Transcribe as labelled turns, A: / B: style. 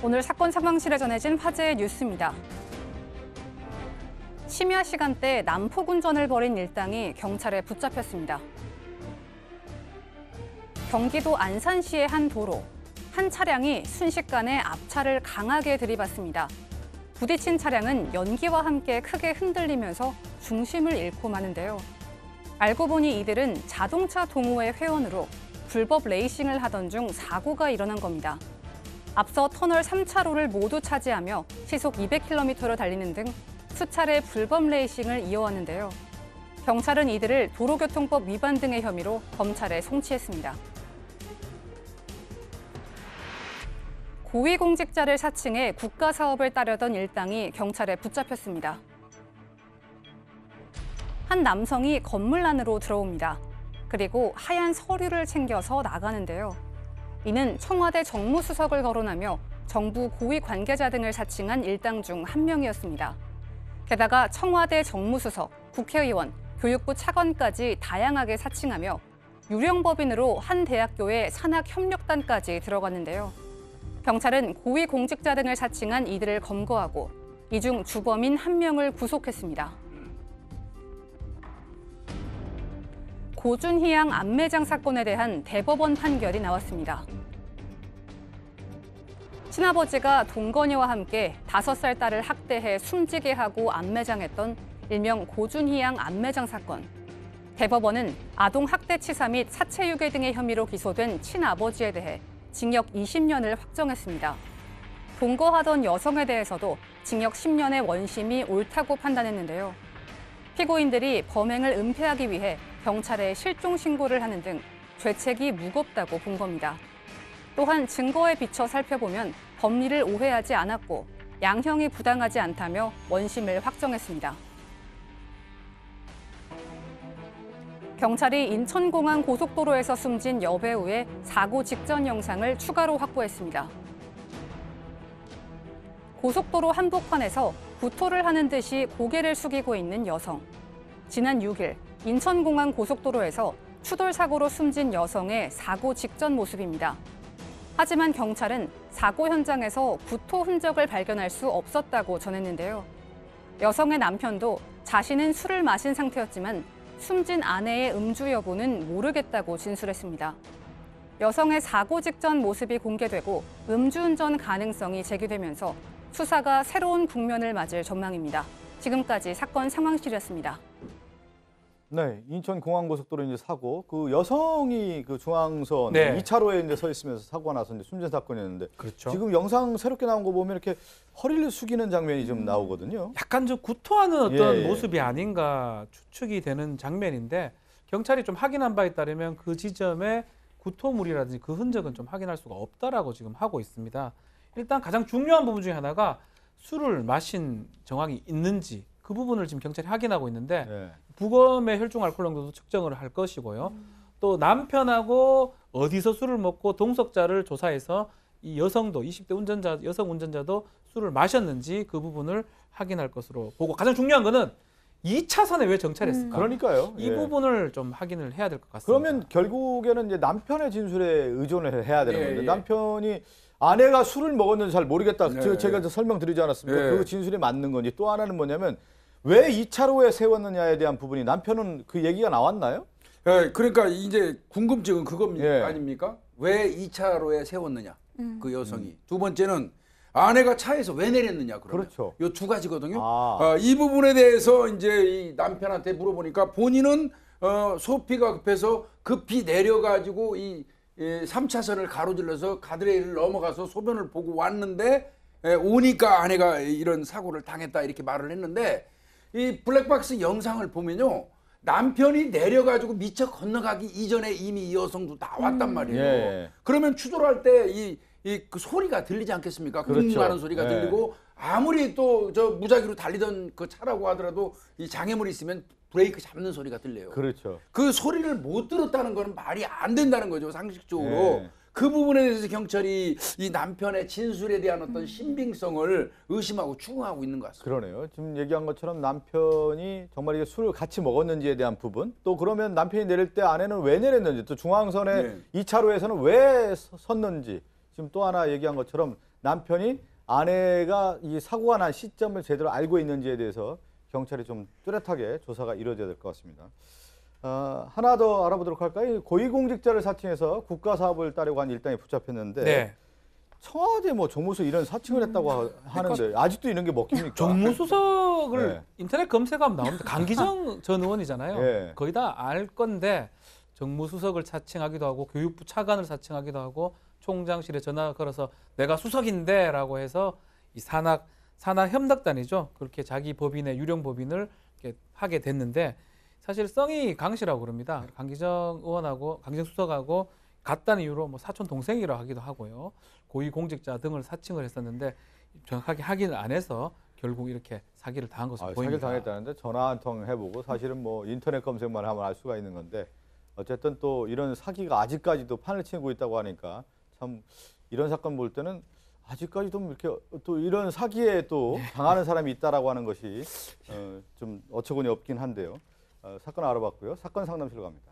A: 오늘 사건 상황실에 전해진 화제의 뉴스입니다. 심야 시간대 난폭 운전을 벌인 일당이 경찰에 붙잡혔습니다. 경기도 안산시의 한 도로, 한 차량이 순식간에 앞차를 강하게 들이받습니다. 부딪힌 차량은 연기와 함께 크게 흔들리면서 중심을 잃고 마는데요. 알고 보니 이들은 자동차 동호회 회원으로 불법 레이싱을 하던 중 사고가 일어난 겁니다. 앞서 터널 3차로를 모두 차지하며 시속 200km를 달리는 등 수차례 불법 레이싱을 이어왔는데요. 경찰은 이들을 도로교통법 위반 등의 혐의로 검찰에 송치했습니다. 고위공직자를 사칭해 국가사업을 따려던 일당이 경찰에 붙잡혔습니다. 한 남성이 건물 안으로 들어옵니다. 그리고 하얀 서류를 챙겨서 나가는데요. 이는 청와대 정무수석을 거론하며 정부 고위 관계자 등을 사칭한 일당 중 한 명이었습니다. 게다가 청와대 정무수석, 국회의원, 교육부 차관까지 다양하게 사칭하며 유령법인으로 한 대학교의 산학협력단까지 들어갔는데요. 경찰은 고위공직자 등을 사칭한 이들을 검거하고 이 중 주범인 한 명을 구속했습니다. 고준희양 암매장 사건에 대한 대법원 판결이 나왔습니다. 친아버지가 동거녀와 함께 5살 딸을 학대해 숨지게 하고 암매장했던 일명 고준희양 암매장 사건. 대법원은 아동 학대치사 및 사체유괴 등의 혐의로 기소된 친아버지에 대해 징역 20년을 확정했습니다. 동거하던 여성에 대해서도 징역 10년의 원심이 옳다고 판단했는데요. 피고인들이 범행을 은폐하기 위해 경찰에 실종 신고를 하는 등 죄책이 무겁다고 본 겁니다. 또한 증거에 비춰 살펴보면 법리를 오해하지 않았고 양형이 부당하지 않다며 원심을 확정했습니다. 경찰이 인천공항 고속도로에서 숨진 여배우의 사고 직전 영상을 추가로 확보했습니다. 고속도로 한복판에서 구토를 하는 듯이 고개를 숙이고 있는 여성. 지난 6일 인천공항 고속도로에서 추돌 사고로 숨진 여성의 사고 직전 모습입니다. 하지만 경찰은 사고 현장에서 구토 흔적을 발견할 수 없었다고 전했는데요. 여성의 남편도 자신은 술을 마신 상태였지만 숨진 아내의 음주 여부는 모르겠다고 진술했습니다. 여성의 사고 직전 모습이 공개되고 음주운전 가능성이 제기되면서 수사가 새로운 국면을 맞을 전망입니다. 지금까지 사건 상황실이었습니다.
B: 네, 인천공항고속도로 이제 사고, 그 여성이 그 중앙선
C: 네.
B: 2차로에 이제 서 있으면서 사고가 나서 이제 숨진 사건이었는데,
C: 그렇죠.
B: 지금 영상 새롭게 나온 거 보면 이렇게 허리를 숙이는 장면이 좀 나오거든요.
C: 약간 좀 구토하는 어떤
B: 예.
C: 모습이 아닌가 추측이 되는 장면인데 경찰이 좀 확인한 바에 따르면 그 지점에 구토물이라든지 그 흔적은 좀 확인할 수가 없다라고 지금 하고 있습니다. 일단 가장 중요한 부분 중에 하나가 술을 마신 정황이 있는지 그 부분을 지금 경찰이 확인하고 있는데
B: 네.
C: 부검의 혈중 알코올 농도도 측정을 할 것이고요. 또 남편하고 어디서 술을 먹고 동석자를 조사해서 이 여성도 20대 운전자 여성 운전자도 술을 마셨는지 그 부분을 확인할 것으로 보고 가장 중요한 거는 2차선에 왜 정차했을까?
B: 그러니까요.
C: 이
B: 예.
C: 부분을 좀 확인을 해야 될 것 같습니다.
B: 그러면 결국에는 이제 남편의 진술에 의존을 해야 되는
D: 예,
B: 건데,
D: 예.
B: 남편이 아내가 술을 먹었는지 잘 모르겠다.
D: 네,
B: 제가 이제 설명드리지 않았습니까?
D: 네.
B: 그 진술이 맞는 건지, 또 하나는 뭐냐면 왜 2차로에 세웠느냐에 대한 부분이 남편은 그 얘기가 나왔나요?
D: 예, 그러니까 이제 궁금증은 그겁니다.
B: 예.
D: 아닙니까? 왜 2차로에 세웠느냐, 그 여성이. 두 번째는 아내가 차에서 왜 내렸느냐, 그러면.
B: 그렇죠.
D: 요 두 가지거든요.
B: 아.
D: 이 부분에 대해서 이제 이 남편한테 물어보니까 본인은 소피가 급해서 급히 내려가지고 이 3차선을 가로질러서 가드레일을 넘어가서 소변을 보고 왔는데 오니까 아내가 이런 사고를 당했다 이렇게 말을 했는데, 이 블랙박스 영상을 보면요, 남편이 내려가지고 미처 건너가기 이전에 이미 이 여성도 나왔단 말이에요.
B: 예.
D: 그러면 추돌할 때 그 소리가 들리지 않겠습니까?
B: 그렇죠.
D: 쿵하는 소리가
B: 예.
D: 들리고, 아무리 또 저 무작위로 달리던 그 차라고 하더라도 이 장애물이 있으면 브레이크 잡는 소리가 들려요.
B: 그렇죠.
D: 그 소리를 못 들었다는 건 말이 안 된다는 거죠, 상식적으로.
B: 예.
D: 그 부분에 대해서 경찰이 이 남편의 진술에 대한 어떤 신빙성을 의심하고 추궁하고 있는 것 같습니다.
B: 그러네요. 지금 얘기한 것처럼 남편이 정말 이게 술을 같이 먹었는지에 대한 부분, 또 그러면 남편이 내릴 때 아내는 왜 내렸는지, 또 중앙선의
D: 네.
B: 2차로에서는 왜 섰는지, 지금 또 하나 얘기한 것처럼 남편이 아내가 이 사고가 난 시점을 제대로 알고 있는지에 대해서 경찰이 좀 뚜렷하게 조사가 이루어져야 될 것 같습니다. 하나 더 알아보도록 할까요? 고위공직자를 사칭해서 국가사업을 따려고 한 일당이 붙잡혔는데
C: 네.
B: 청와대 뭐 정무수 이런 사칭을 했다고 하는데 아직도 이런 게 먹힙니까?
C: 정무수석을
B: 네.
C: 인터넷 검색하면 나옵니다. 강기정 전 의원이잖아요.
B: 네.
C: 거의 다 알 건데 정무수석을 사칭하기도 하고 교육부 차관을 사칭하기도 하고 총장실에 전화 걸어서 내가 수석인데라고 해서 이 산하 협력단이죠. 그렇게 자기 법인의 유령 법인을 이렇게 하게 됐는데 사실 성이 강씨라고 그럽니다. 강기정 의원하고 강기정 수석하고 같다는 이유로 뭐 사촌 동생이라 하기도 하고요. 고위공직자 등을 사칭을 했었는데 정확하게 확인을 안 해서 결국 이렇게 사기를 당한 것으로
B: 사기를
C: 보입니다.
B: 당했다는데 전화 한 통 해보고 사실은 뭐 인터넷 검색만 하면 알 수가 있는 건데 어쨌든 또 이런 사기가 아직까지도 판을 치고 있다고 하니까 참 이런 사건 볼 때는 아직까지도 이렇게 또 이런 사기에 또 당하는 사람이 있다라고 하는 것이 좀 어처구니 없긴 한데요. 사건 알아봤고요. 사건 상담실로 갑니다.